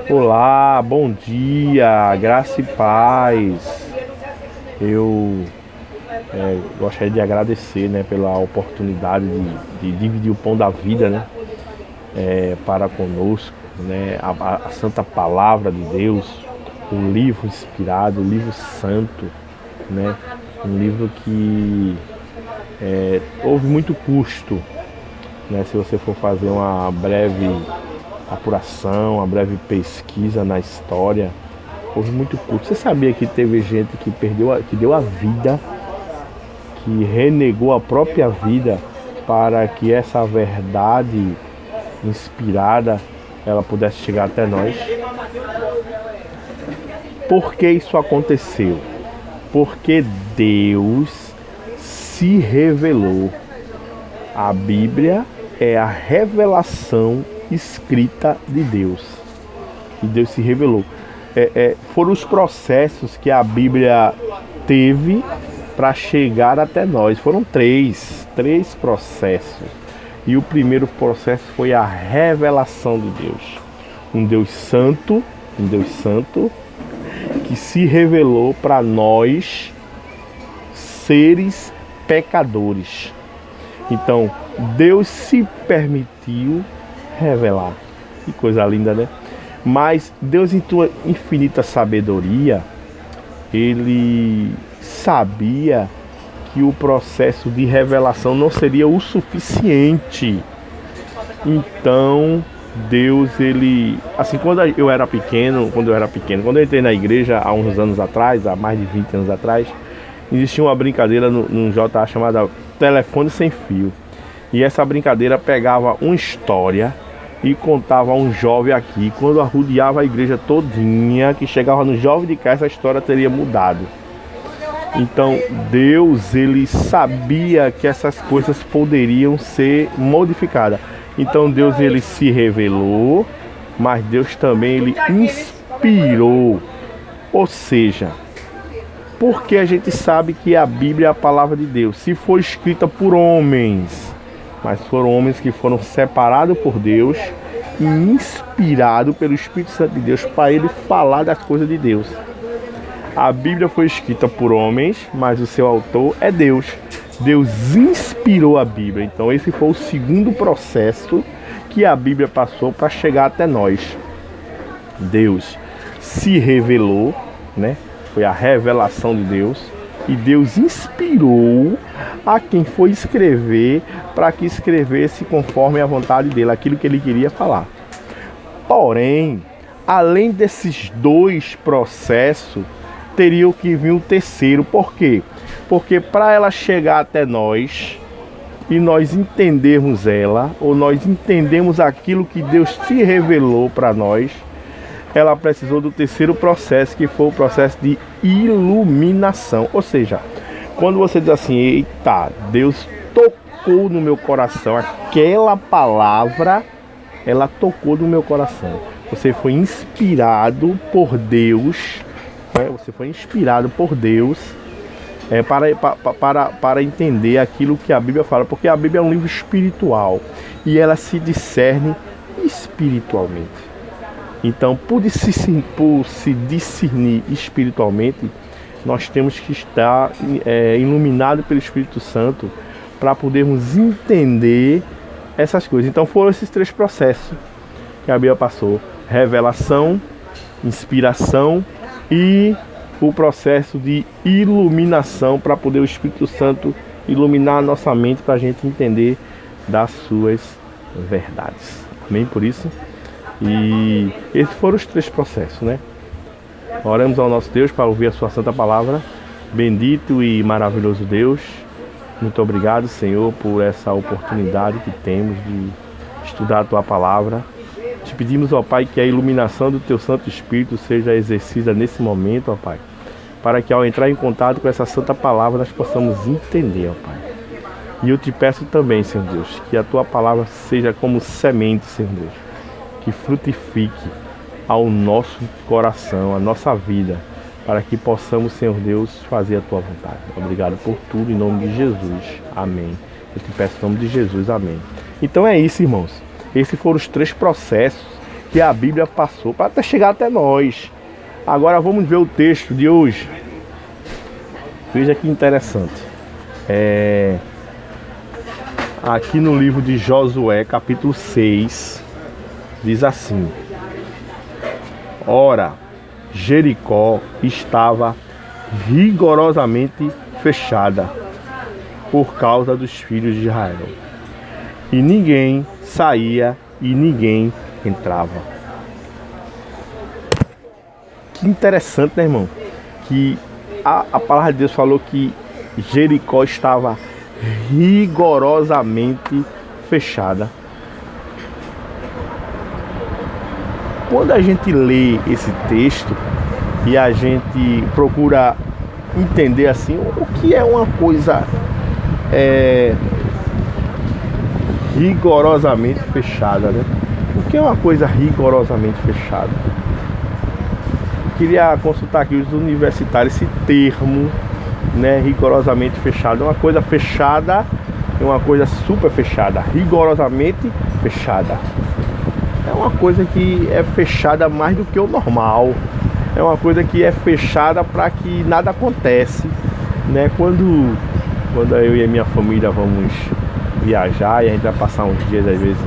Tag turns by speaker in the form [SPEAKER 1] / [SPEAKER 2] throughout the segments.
[SPEAKER 1] Olá, bom dia, graça e paz. Eu gostaria de agradecer, né, pela oportunidade de dividir o pão da vida, né, para conosco, né, a Santa Palavra de Deus, o livro inspirado, o livro santo, né, um livro que houve muito custo, né, se você for fazer uma breve apuração, uma breve pesquisa na história, houve muito custo. Você sabia que teve gente que que deu a vida, que renegou a própria vida para que essa verdade inspirada ela pudesse chegar até nós? Por que isso aconteceu? Porque Deus se revelou. A Bíblia é a revelação escrita de Deus. E Deus se revelou. Foram os processos que a Bíblia teve para chegar até nós. Foram três processos. E o primeiro processo foi a revelação de Deus. Um Deus santo, que se revelou para nós, seres pecadores. Então, Deus se permitiu revelar. Que coisa linda, né? Mas Deus, em sua infinita sabedoria, Ele sabia que o processo de revelação não seria o suficiente. Então, Deus, Ele... Assim, quando eu era pequeno, quando eu entrei na igreja há uns anos atrás, há mais de 20 anos atrás, existia uma brincadeira num JA chamada Telefone Sem Fio. E essa brincadeira pegava uma história e contava a um jovem aqui, quando arrodeava a igreja todinha, que chegava no jovem de cá, essa história teria mudado. Então Deus, Ele sabia que essas coisas poderiam ser modificadas. Então Deus, Ele se revelou, mas Deus também, Ele inspirou. Ou seja, porque a gente sabe que a Bíblia é a palavra de Deus. Se foi escrita por homens, mas foram homens que foram separados por Deus e inspirados pelo Espírito Santo de Deus para ele falar das coisas de Deus. A Bíblia foi escrita por homens, mas o seu autor é Deus. Deus inspirou a Bíblia. Então esse foi o segundo processo que a Bíblia passou para chegar até nós. Deus se revelou, né? Foi a revelação de Deus. E Deus inspirou a quem foi escrever para que escrevesse conforme a vontade dele, aquilo que ele queria falar. Porém, além desses dois processos, teria que vir o terceiro. Por quê? Porque para ela chegar até nós e nós entendermos ela, ou nós entendemos aquilo que Deus se revelou para nós, ela precisou do terceiro processo, que foi o processo de iluminação. Ou seja, quando você diz assim, eita, Deus tocou no meu coração, aquela palavra, ela tocou no meu coração. Você foi inspirado por Deus, né? Você foi inspirado por Deus para entender aquilo que a Bíblia fala, porque a Bíblia é um livro espiritual e ela se discerne espiritualmente. Então, por se discernir espiritualmente, nós temos que estar iluminados pelo Espírito Santo para podermos entender essas coisas. Então, foram esses três processos que a Bíblia passou: revelação, inspiração e o processo de iluminação, para poder o Espírito Santo iluminar a nossa mente para a gente entender das suas verdades. Amém? Por isso... E esses foram os três processos, né? Oramos ao nosso Deus para ouvir a sua santa palavra. Bendito e maravilhoso Deus, muito obrigado, Senhor, por essa oportunidade que temos de estudar a tua palavra. Te pedimos, ó Pai, que a iluminação do teu Santo Espírito seja exercida nesse momento, ó Pai, para que ao entrar em contato com essa santa palavra nós possamos entender, ó Pai. E eu te peço também, Senhor Deus, que a tua palavra seja como semente, Senhor Deus, que frutifique ao nosso coração, a nossa vida, para que possamos, Senhor Deus, fazer a tua vontade. Obrigado por tudo, em nome de Jesus. Amém. Eu te peço em nome de Jesus. Amém. Então é isso, irmãos. Esses foram os três processos que a Bíblia passou para até chegar até nós. Agora vamos ver o texto de hoje. Veja que interessante. Aqui no livro de Josué, capítulo 6, diz assim: Ora, Jericó estava rigorosamente fechada por causa dos filhos de Israel, e ninguém saía e ninguém entrava. Que interessante, né, irmão? Que a palavra de Deus falou que Jericó estava rigorosamente fechada. Quando a gente lê esse texto e a gente procura entender assim, o que é uma coisa rigorosamente fechada, né? O que é uma coisa rigorosamente fechada? Queria consultar aqui os universitários esse termo, né, rigorosamente fechado. É uma coisa fechada, é uma coisa super fechada, rigorosamente fechada. É uma coisa que é fechada mais do que o normal. É uma coisa que é fechada para que nada acontece, né? Quando eu e a minha família vamos viajar e a gente vai passar uns dias às vezes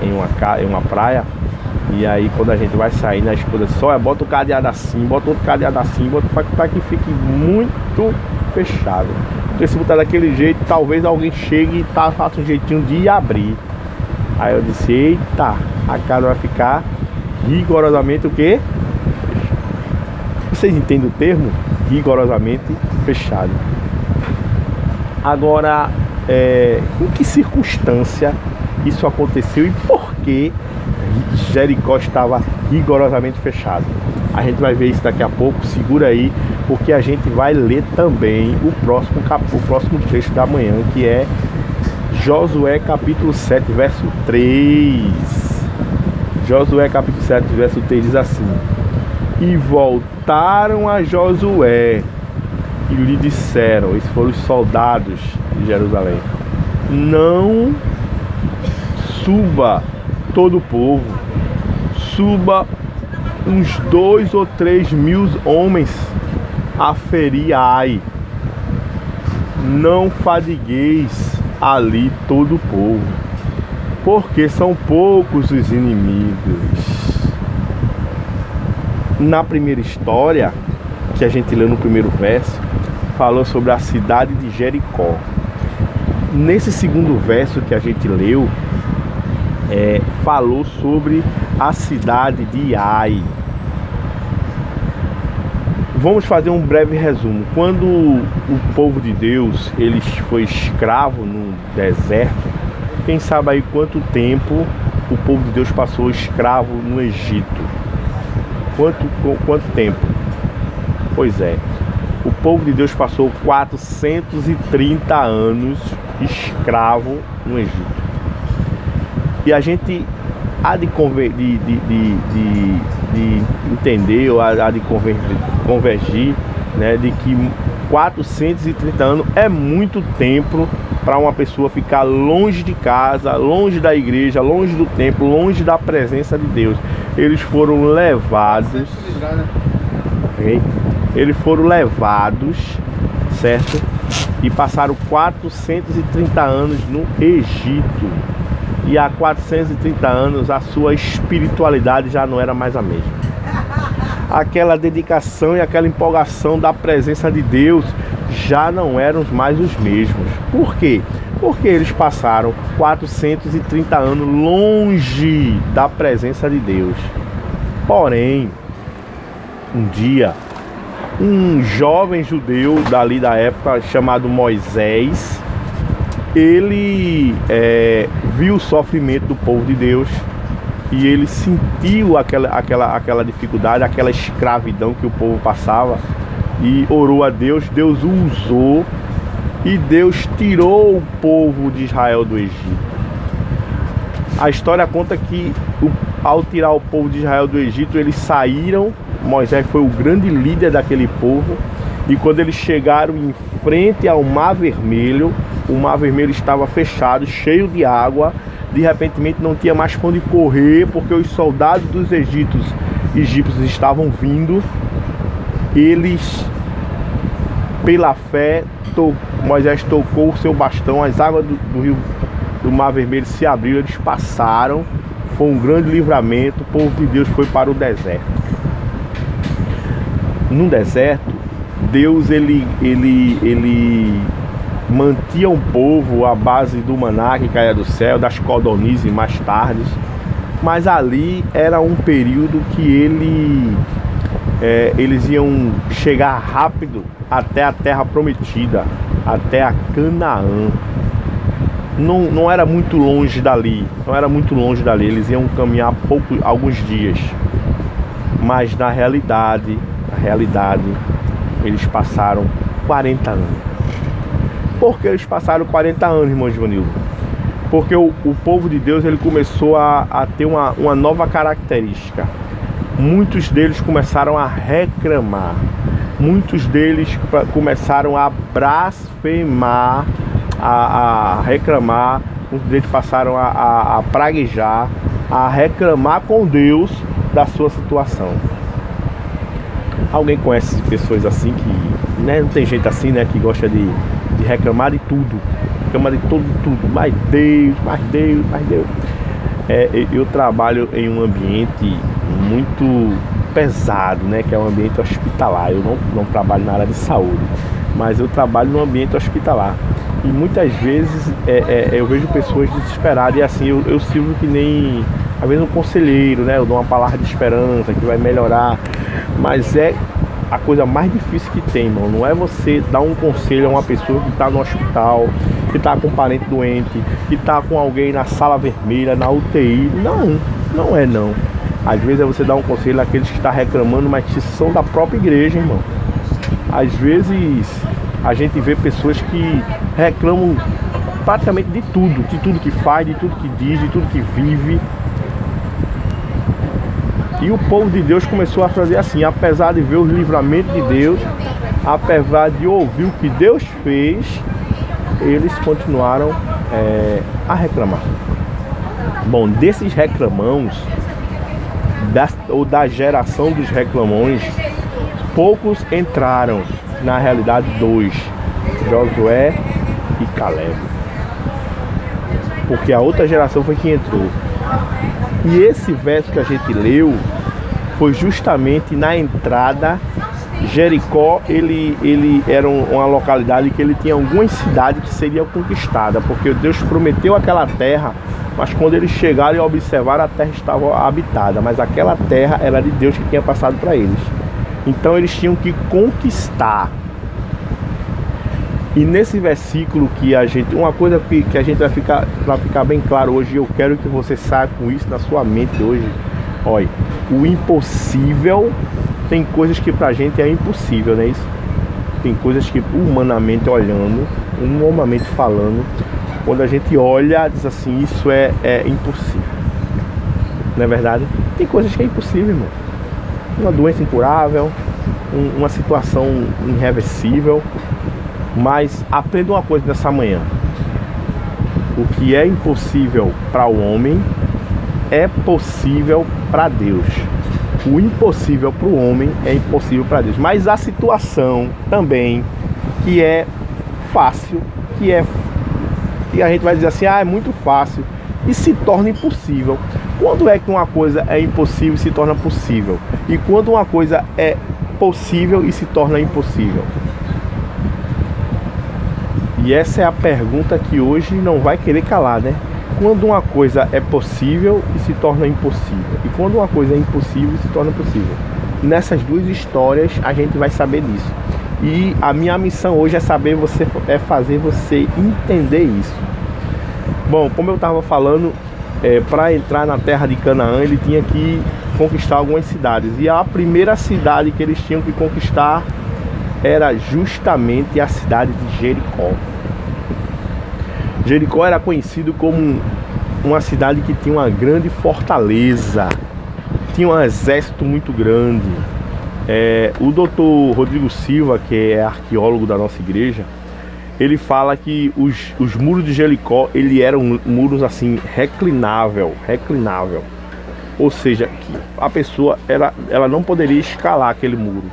[SPEAKER 1] em uma praia, e aí quando a gente vai sair, a esposa só bota o cadeado assim, bota outro cadeado assim, bota para que fique muito fechado. Porque se botar daquele jeito, talvez alguém chegue e faça um jeitinho de abrir. Aí eu disse: eita, a casa vai ficar rigorosamente o quê? Vocês entendem o termo? Rigorosamente fechado. Agora, em que circunstância isso aconteceu e por que Jericó estava rigorosamente fechado? A gente vai ver isso daqui a pouco. Segura aí, porque a gente vai ler também o próximo trecho da manhã, que é Josué capítulo 7, verso 3. Josué capítulo 7, verso 3 diz assim: E voltaram a Josué e lhe disseram, esses foram os soldados de Jerusalém: Não suba todo o povo, suba uns 2 ou 3 mil homens a ferir Ai. Não fadigueis ali todo o povo, porque são poucos os inimigos. Na primeira história, que a gente leu no primeiro verso, falou sobre a cidade de Jericó. Nesse segundo verso que a gente leu, falou sobre a cidade de Ai. Vamos fazer um breve resumo. Quando o povo de Deus ele foi escravo no deserto, quem sabe aí quanto tempo o povo de Deus passou escravo no Egito? Quanto tempo? Pois é, o povo de Deus passou 430 anos escravo no Egito. E a gente há de entender, ou há de convergir, né, de que 430 anos é muito tempo para uma pessoa ficar longe de casa, longe da igreja, longe do templo, longe da presença de Deus. Eles foram levados, okay? Eles foram levados, certo? E passaram 430 anos no Egito. E há 430 anos a sua espiritualidade já não era mais a mesma. Aquela dedicação e aquela empolgação da presença de Deus já não eram mais os mesmos. Por quê? Porque eles passaram 430 anos longe da presença de Deus. Porém, um dia, um jovem judeu dali da época, chamado Moisés, ele viu o sofrimento do povo de Deus e ele sentiu aquela dificuldade, aquela escravidão que o povo passava, e orou a Deus. Deus o usou e Deus tirou o povo de Israel do Egito. A história conta que ao tirar o povo de Israel do Egito, eles saíram. Moisés foi o grande líder daquele povo, e quando eles chegaram em frente ao Mar Vermelho, o Mar Vermelho estava fechado, cheio de água. De repente não tinha mais para onde correr, porque os soldados dos egípcios estavam vindo. Eles, pela fé, Moisés tocou o seu bastão, as águas do Mar Vermelho se abriram, eles passaram. Foi um grande livramento. O povo de Deus foi para o deserto. No deserto, Deus ele mantinha um povo à base do maná que caía do céu, das codornizes mais tarde. Mas ali era um período que eles iam chegar rápido até a terra prometida, até a Canaã. Não era muito longe dali, eles iam caminhar alguns dias. Mas na realidade, eles passaram 40 anos. Por que eles passaram 40 anos, irmão Givanildo? Porque o povo de Deus ele começou a ter uma nova característica. Muitos deles começaram a reclamar. Muitos deles começaram a blasfemar, a reclamar. Muitos deles passaram a praguejar, a reclamar com Deus da sua situação. Alguém conhece pessoas assim que, né, não tem gente assim, né, que gosta de reclamar de tudo, reclamar de tudo, mais Deus. Eu trabalho em um ambiente muito pesado, né, que é um ambiente hospitalar. Eu não trabalho na área de saúde, mas eu trabalho no ambiente hospitalar. E muitas vezes eu vejo pessoas desesperadas e assim, eu sirvo que nem, às vezes, um conselheiro, né? Eu dou uma palavra de esperança que vai melhorar, mas é a coisa mais difícil que tem, irmão. Não é você dar um conselho a uma pessoa que está no hospital, que está com um parente doente, que está com alguém na sala vermelha, na UTI. Não é. Às vezes é você dar um conselho àqueles que estão reclamando, mas que são da própria igreja, irmão. Às vezes a gente vê pessoas que reclamam praticamente de tudo que faz, de tudo que diz, de tudo que vive. E o povo de Deus começou a fazer assim, apesar de ver o livramento de Deus, apesar de ouvir o que Deus fez, eles continuaram a reclamar. Bom, desses reclamãos, da geração dos reclamões, poucos entraram. Na realidade, 2, Josué e Caleb. Porque a outra geração foi que entrou. E esse verso que a gente leu foi justamente na entrada. Jericó, ele era uma localidade que ele tinha algumas cidades que seriam conquistadas, porque Deus prometeu aquela terra, mas quando eles chegaram e observaram, a terra estava habitada, mas aquela terra era de Deus que tinha passado para eles. Então eles tinham que conquistar. E nesse versículo uma coisa que a gente vai ficar bem claro hoje, eu quero que você saia com isso na sua mente hoje. Olha, o impossível, tem coisas que pra gente é impossível, não é isso? Tem coisas que humanamente olhando, humanamente falando, quando a gente olha, diz assim, isso é impossível. Não é verdade? Tem coisas que é impossível, irmão. Uma doença incurável, uma situação irreversível. Mas aprenda uma coisa nessa manhã: o que é impossível para o homem é possível para Deus. O impossível para o homem é impossível para Deus. Mas a situação também que é fácil, que a gente vai dizer assim, é muito fácil, e se torna impossível. Quando é que uma coisa é impossível e se torna possível? E quando uma coisa é possível e se torna impossível? E essa é a pergunta que hoje não vai querer calar, né? Quando uma coisa é possível e se torna impossível? E quando uma coisa é impossível e se torna possível? Nessas duas histórias a gente vai saber disso. E a minha missão hoje é fazer você entender isso. Bom, como eu estava falando, para entrar na terra de Canaã, ele tinha que conquistar algumas cidades. E a primeira cidade que eles tinham que conquistar era justamente a cidade de Jericó. Jericó era conhecido como uma cidade que tinha uma grande fortaleza, tinha um exército muito grande. O doutor Rodrigo Silva, que é arqueólogo da nossa igreja, ele fala que os muros de Jericó, ele eram muros assim, reclinável. Ou seja, que a pessoa, ela não poderia escalar aquele muro.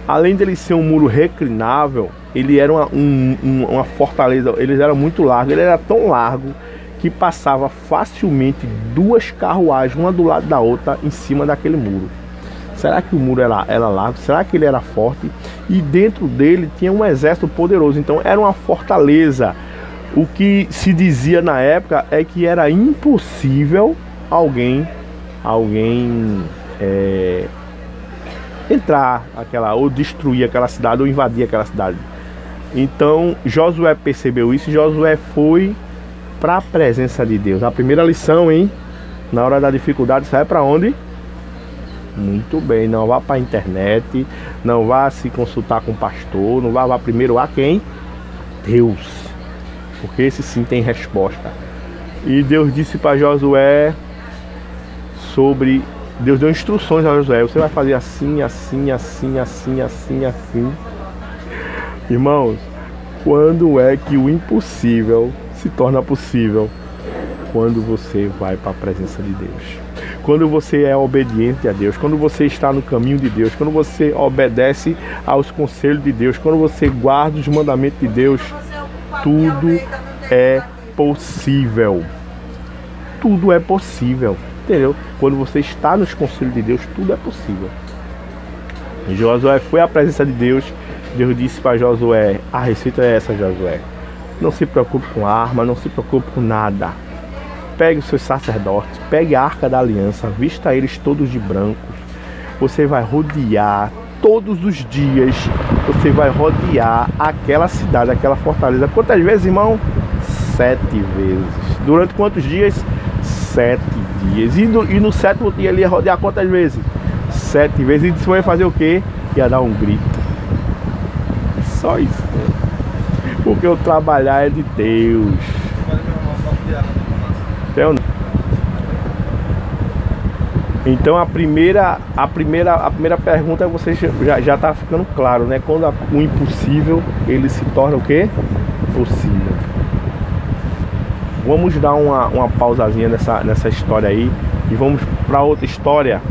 [SPEAKER 1] Além dele ser um muro reclinável, ele era uma fortaleza, ele era muito largo, ele era tão largo que passava facilmente 2 carruagens, uma do lado da outra, em cima daquele muro. Será que o muro era largo? Será que ele era forte? E dentro dele tinha um exército poderoso, então era uma fortaleza. O que se dizia na época é que era impossível alguém entrar ou destruir aquela cidade ou invadir aquela cidade. Então Josué percebeu isso e Josué foi para a presença de Deus. A primeira lição, hein? Na hora da dificuldade, sai para onde? Muito bem, não vá para a internet, não vá se consultar com o pastor, não vá primeiro a quem? Deus, porque esse sim tem resposta. E Deus disse para Josué Deus deu instruções a Josué: você vai fazer assim, assim, assim, assim, assim, assim. Irmãos, quando é que o impossível se torna possível? Quando você vai para a presença de Deus. Quando você é obediente a Deus, quando você está no caminho de Deus, quando você obedece aos conselhos de Deus, quando você guarda os mandamentos de Deus, tudo é possível. Tudo é possível, entendeu? Quando você está nos conselhos de Deus, tudo é possível. Josué foi à presença de Deus. Deus disse para Josué: a receita é essa, Josué. Não se preocupe com arma, não se preocupe com nada. Pegue os seus sacerdotes, pegue a arca da aliança, vista eles todos de brancos. Você vai rodear todos os dias, você vai rodear aquela cidade, aquela fortaleza. Quantas vezes, irmão? 7 vezes. Durante quantos dias? 7 dias. E no 7º dia ele ia rodear quantas vezes? 7 vezes. E você vai fazer o quê? Ia dar um grito. Só isso. Porque o trabalhar é de Deus. Então a primeira pergunta você já está ficando claro, né? Quando o impossível ele se torna o quê? Possível. Vamos dar uma pausazinha nessa história aí e vamos para outra história.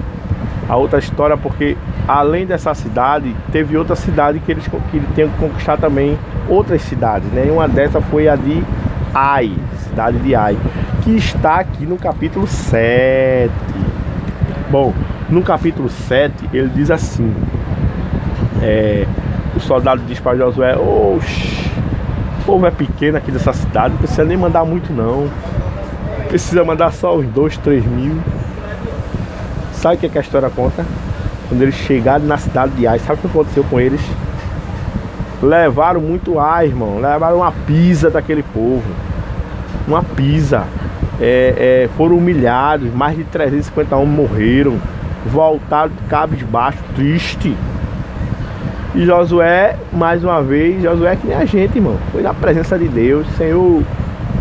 [SPEAKER 1] A outra história, porque além dessa cidade, teve outra cidade que eles tinham que conquistar também outras cidades, né? E uma dessas foi a de Ai, cidade de Ai, que está aqui no capítulo 7. Bom, no capítulo 7 ele diz assim: o soldado diz para Josué: oxe, o povo é pequeno aqui dessa cidade, não precisa nem mandar muito não, precisa mandar só uns 2, 3 mil. Sabe o que a história conta? Quando eles chegaram na cidade de Ai, sabe o que aconteceu com eles? Levaram muito Ai, irmão. Levaram uma pisa daquele povo. Uma pisa. Foram humilhados. Mais de 350 homens morreram. Voltaram de cabisbaixo, triste. E Josué, mais uma vez, Josué que nem a gente, irmão. Foi na presença de Deus. Senhor,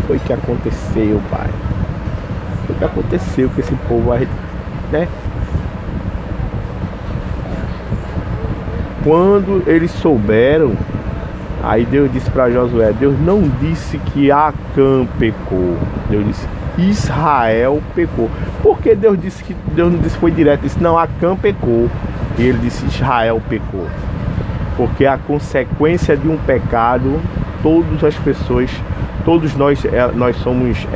[SPEAKER 1] foi o que aconteceu, pai. Foi o que aconteceu com esse povo, né? Quando eles souberam, aí Deus disse para Josué: Deus não disse que Acã pecou, Deus disse Israel pecou. Por que Deus não disse foi direto? Disse não, Acã pecou. E ele disse Israel pecou. Porque a consequência de um pecado, todas as pessoas, todos nós somos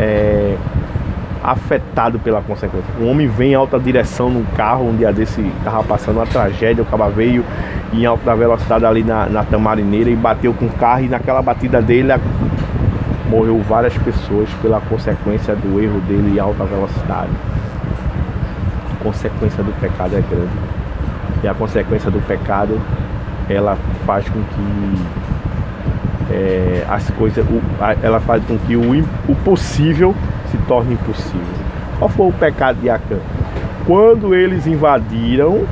[SPEAKER 1] afetado pela consequência. Um homem vem em alta direção num carro, um dia desse estava passando uma tragédia, o cara veio em alta velocidade ali na Tamarineira e bateu com o carro, e naquela batida dele morreu várias pessoas pela consequência do erro dele em alta velocidade. A consequência do pecado é grande, e a consequência do pecado ela faz com que as coisas, ela faz com que o possível se torne impossível. Qual foi o pecado de Acã? Quando eles invadiram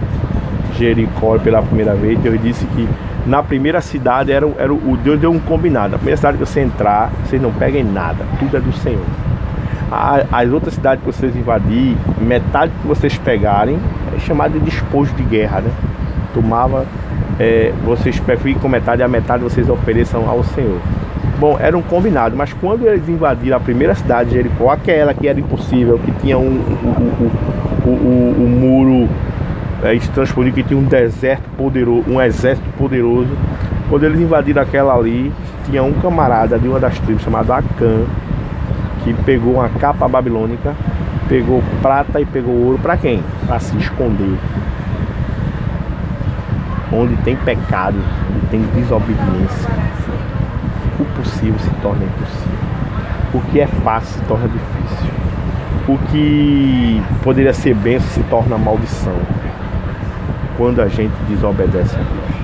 [SPEAKER 1] Jericó pela primeira vez, Deus disse que na primeira cidade o Deus deu um combinado: na primeira cidade que você entrar, vocês não peguem nada, tudo é do Senhor. As outras cidades que vocês invadirem, metade que vocês pegarem é chamado de despojo de guerra, né? Tomava vocês fiquem com metade e a metade vocês ofereçam ao Senhor. Bom, era um combinado, mas quando eles invadiram a primeira cidade de Jericó, aquela que era impossível, que tinha um muro intransponível, que tinha um deserto poderoso, um exército poderoso, quando eles invadiram aquela ali, tinha um camarada de uma das tribos chamado Acã, que pegou uma capa babilônica, pegou prata e pegou ouro para quem? Para se esconder. Onde tem pecado, onde tem desobediência, o possível se torna impossível. O que é fácil se torna difícil. O que poderia ser bênção se torna maldição. Quando a gente desobedece a Deus.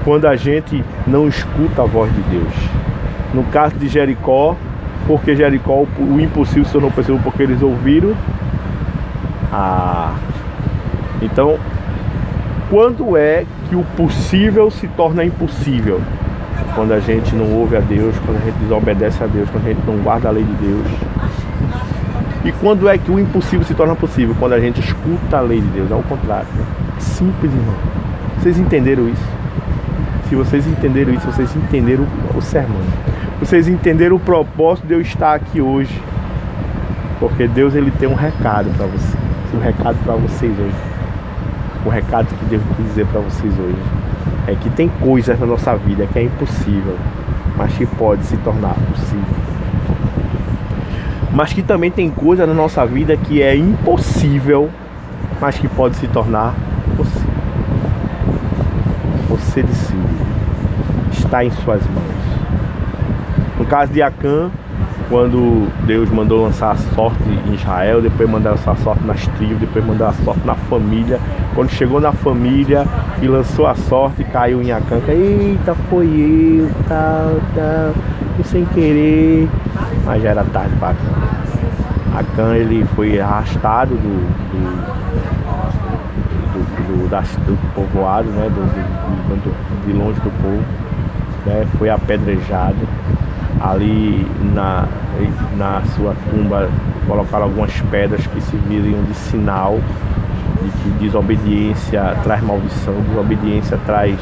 [SPEAKER 1] Quando a gente não escuta a voz de Deus. No caso de Jericó, porque Jericó, o impossível se tornou possível porque eles ouviram. Então, quando é que o possível se torna impossível? Quando a gente não ouve a Deus, quando a gente desobedece a Deus, quando a gente não guarda a lei de Deus. E quando é que o impossível se torna possível? Quando a gente escuta a lei de Deus, ao contrário. Simples, irmão. Vocês entenderam isso? Se vocês entenderam isso, vocês entenderam o sermão. Vocês entenderam o propósito de eu estar aqui hoje. Porque Deus, ele tem um recado para vocês. Um recado para vocês hoje. O recado que Deus quis dizer para vocês hoje é que tem coisas na nossa vida que é impossível, mas que pode se tornar possível. Mas que também tem coisas na nossa vida que é impossível, mas que pode se tornar possível. Você decide. Está em suas mãos. No caso de Acã, quando Deus mandou lançar a sorte em Israel, depois mandou lançar a sorte nas tribos, depois mandou a sorte na família. Quando chegou na família e lançou a sorte, caiu em Acã. Eita, foi eu, tal, sem querer. Mas já era tarde para Acã. Acã, ele foi arrastado do povoado, né, de longe do povo, né, foi apedrejado. Ali na sua tumba colocaram algumas pedras que serviriam de sinal de que desobediência traz maldição, desobediência traz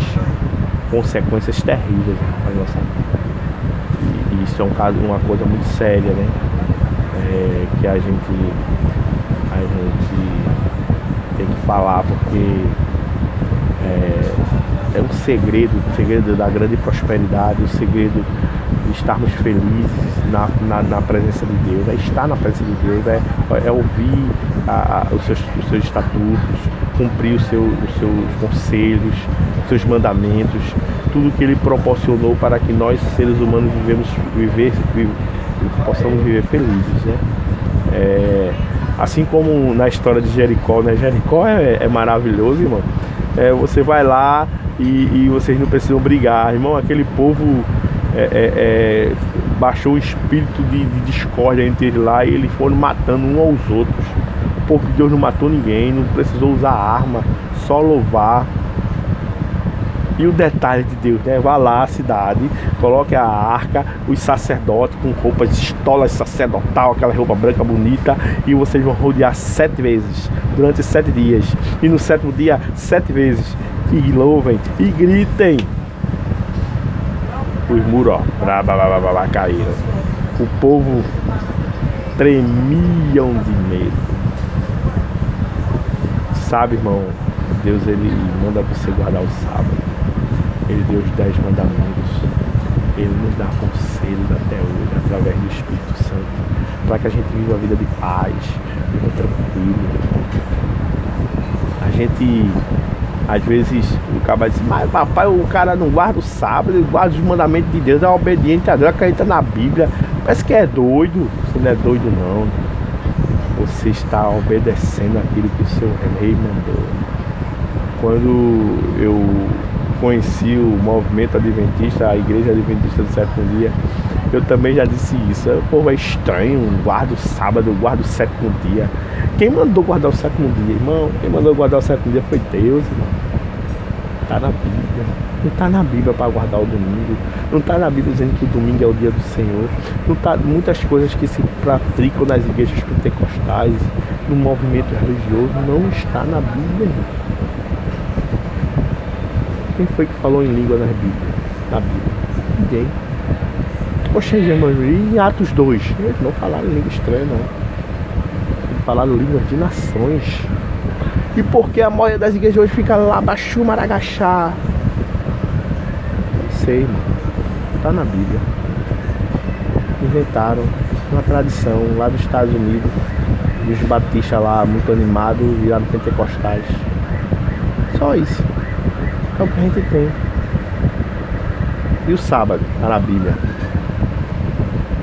[SPEAKER 1] consequências terríveis para a nossa vida. E isso é uma coisa muito séria, né? Que a gente tem que falar, porque é um segredo da grande prosperidade, o segredo de estarmos felizes na presença de Deus, é estar na presença de Deus, é ouvir os seus estatutos, cumprir os seus conselhos, os seus mandamentos, tudo que Ele proporcionou para que nós, seres humanos, possamos viver felizes, né? Assim como na história de Jericó, né? Jericó é maravilhoso, irmão. Você vai lá e vocês não precisam brigar, irmão. Aquele povo baixou o espírito de discórdia entre eles lá, e eles foram matando uns aos outros. O povo de Deus não matou ninguém, não precisou usar arma, só louvar. E o detalhe de Deus, né? Vá lá à cidade, coloque a arca, os sacerdotes com roupas, estolas sacerdotal, aquela roupa branca bonita, e vocês vão rodear 7 vezes, durante 7 dias. E no 7º dia, 7 vezes. E louvem, e gritem. Os muros, ó, caíram. O povo tremiam de medo. Sabe, irmão, Deus, ele manda você guardar o sábado. Ele deu os 10 mandamentos. Ele nos dá conselhos até hoje, através do Espírito Santo, para que a gente viva uma vida de paz, viva tranquilo. A gente, às vezes, o cara diz, mas papai, o cara não guarda o sábado, ele guarda os mandamentos de Deus, é obediente a Deus, acredita na Bíblia. Parece que é doido. Você não é doido, não. Você está obedecendo aquilo que o seu rei mandou. Quando eu conheci o movimento adventista, a igreja adventista do 7º dia, eu também já disse isso. O povo é estranho, guarda o sábado, guarda o 7º dia. Quem mandou guardar o 7º dia, irmão? Quem mandou guardar o 7º dia foi Deus, irmão. Está na Bíblia. Não está na Bíblia para guardar o domingo. Não está na Bíblia dizendo que o domingo é o dia do Senhor. Não está muitas coisas que se praticam nas igrejas pentecostais, no movimento religioso, não está na Bíblia, irmão. Quem foi que falou em língua na Bíblia? Ninguém. Poxa, irmãos, e em Atos 2? Eles não falaram língua estranha, não. Eles falaram línguas de nações. E por que a maioria das igrejas hoje fica lá, baixu, maragachá? Não sei, irmão. Tá na Bíblia. Inventaram uma tradição lá dos Estados Unidos. E os batistas lá, muito animados, viraram pentecostais. Só isso. É o que a gente tem. E o sábado, tá na Bíblia.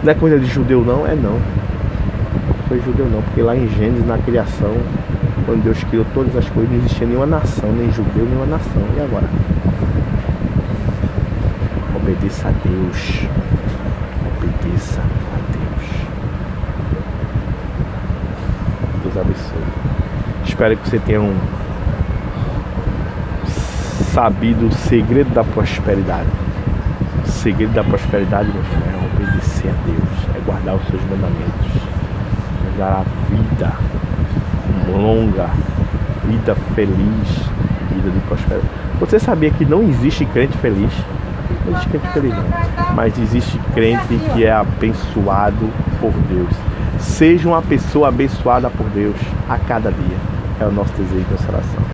[SPEAKER 1] Não é coisa de judeu não? É não. Não foi judeu não, porque lá em Gênesis, na criação, quando Deus criou todas as coisas, não existia nenhuma nação, nem judeu, nenhuma nação. E agora? Obedeça a Deus. Obedeça a Deus. Deus abençoe. Espero que você tenha sabido o segredo da prosperidade. O segredo da prosperidade, meu irmão, é obedecer a Deus, é guardar os seus mandamentos, é dar a vida longa, vida feliz, vida de prosperidade. Você sabia que não existe crente feliz? Não existe crente feliz não, mas existe crente que é abençoado por Deus. Seja uma pessoa abençoada por Deus a cada dia. É o nosso desejo e nossa oração.